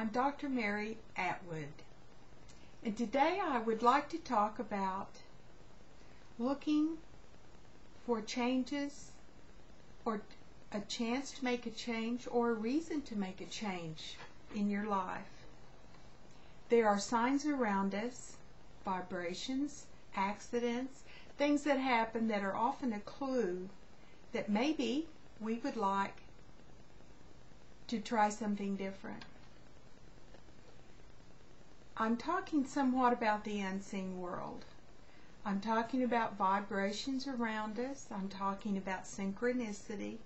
I'm Dr. Mary Atwood, and today I would like to talk about looking for changes or a chance to make a change or a reason to make a change in your life. There are signs around us, vibrations, accidents, things that happen that are often a clue that maybe we would like to try something different. I'm talking somewhat about the unseen world. I'm talking about vibrations around us. I'm talking about synchronicity.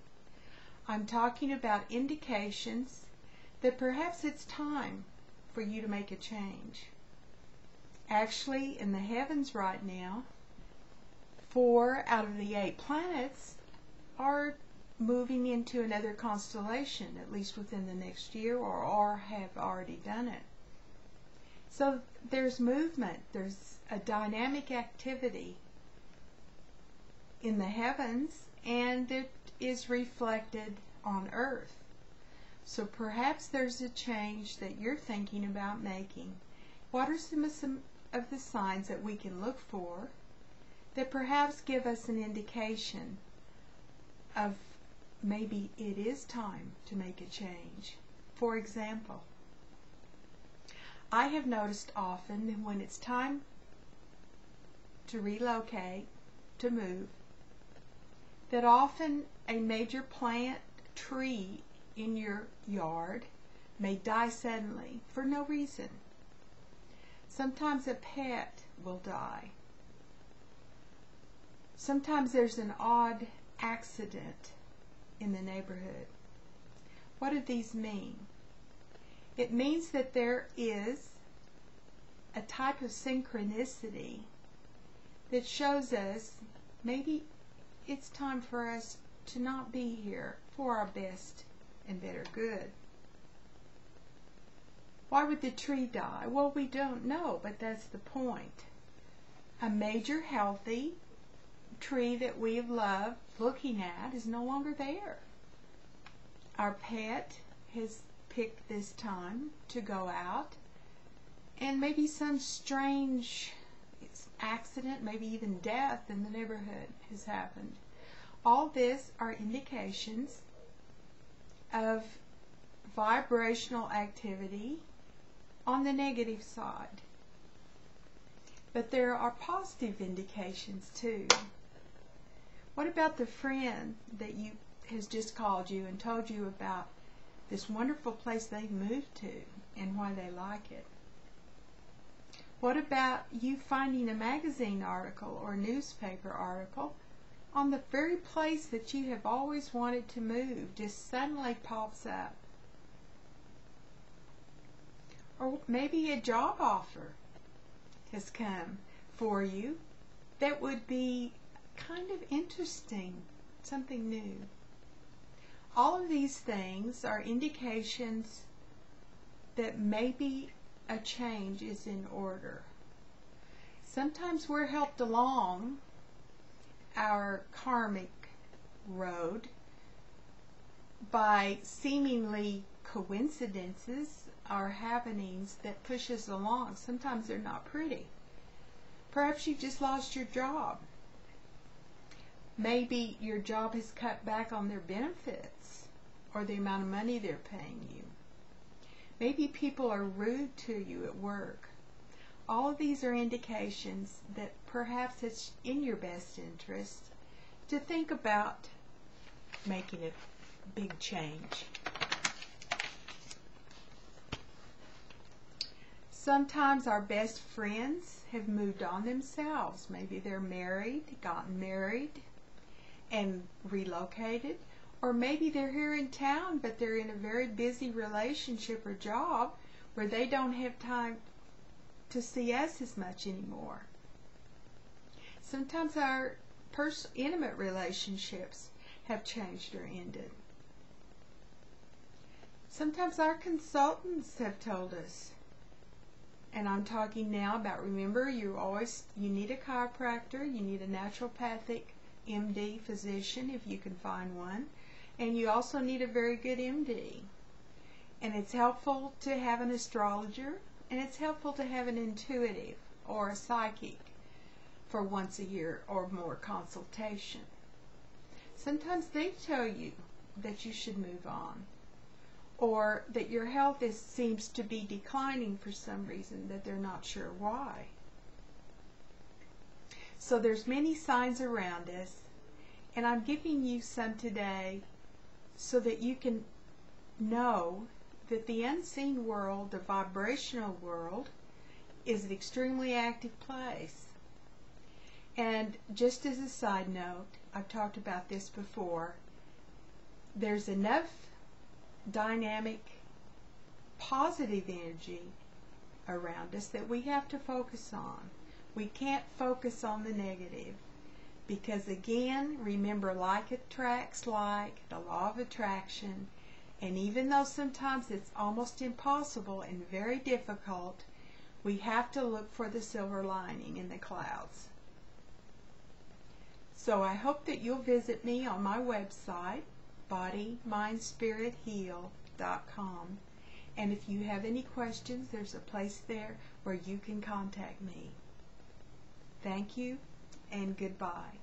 I'm talking about indications that perhaps it's time for you to make a change. Actually, in the heavens right now, 4 out of the 8 planets are moving into another constellation, at least within the next year, or have already done it. So there's movement, there's a dynamic activity in the heavens, and it is reflected on Earth. So perhaps there's a change that you're thinking about making. What are some of the signs that we can look for that perhaps give us an indication of maybe it is time to make a change? For example, I have noticed often that when it's time to relocate, to move, that often a major plant, tree in your yard may die suddenly for no reason. Sometimes a pet will die. Sometimes there's an odd accident in the neighborhood. What do these mean? It means that there is a type of synchronicity that shows us maybe it's time for us to not be here for our best and better good. Why would the tree die? Well, we don't know, but that's the point. A major healthy tree that we've loved looking at is no longer there. Our pet has picked this time to go out, and maybe some strange accident, maybe even death in the neighborhood has happened. All this are indications of vibrational activity on the negative side. But there are positive indications too. What about the friend that has just called you and told you about this wonderful place they've moved to and why they like it? What about you finding a magazine article or newspaper article on the very place that you have always wanted to move just suddenly pops up? Or maybe a job offer has come for you that would be kind of interesting, something new. All of these things are indications that maybe a change is in order. Sometimes we're helped along our karmic road by seemingly coincidences or happenings that push us along. Sometimes they're not pretty. Perhaps you just lost your job. Maybe your job has cut back on their benefits or the amount of money they're paying you. Maybe people are rude to you at work. All of these are indications that perhaps it's in your best interest to think about making a big change. Sometimes our best friends have moved on themselves. Maybe they're married, gotten married, and relocated. Or maybe they're here in town, but they're in a very busy relationship or job where they don't have time to see us as much anymore. Sometimes our intimate relationships have changed or ended. Sometimes our consultants have told us, and I'm talking now about, remember, you need a chiropractor, you need a naturopathic MD physician if you can find one, and you also need a very good MD. And it's helpful to have an astrologer, and it's helpful to have an intuitive or a psychic for once a year or more consultation. Sometimes they tell you that you should move on, or that your health seems to be declining for some reason that they're not sure why. So there's many signs around us, and I'm giving you some today so that you can know that the unseen world, the vibrational world, is an extremely active place. And just as a side note, I've talked about this before, there's enough dynamic, positive energy around us that we have to focus on. We can't focus on the negative, because again, remember, like attracts like, the law of attraction, and even though sometimes it's almost impossible and very difficult, we have to look for the silver lining in the clouds. So I hope that you'll visit me on my website, bodymindspiritheal.com. And if you have any questions, there's a place there where you can contact me. Thank you and goodbye.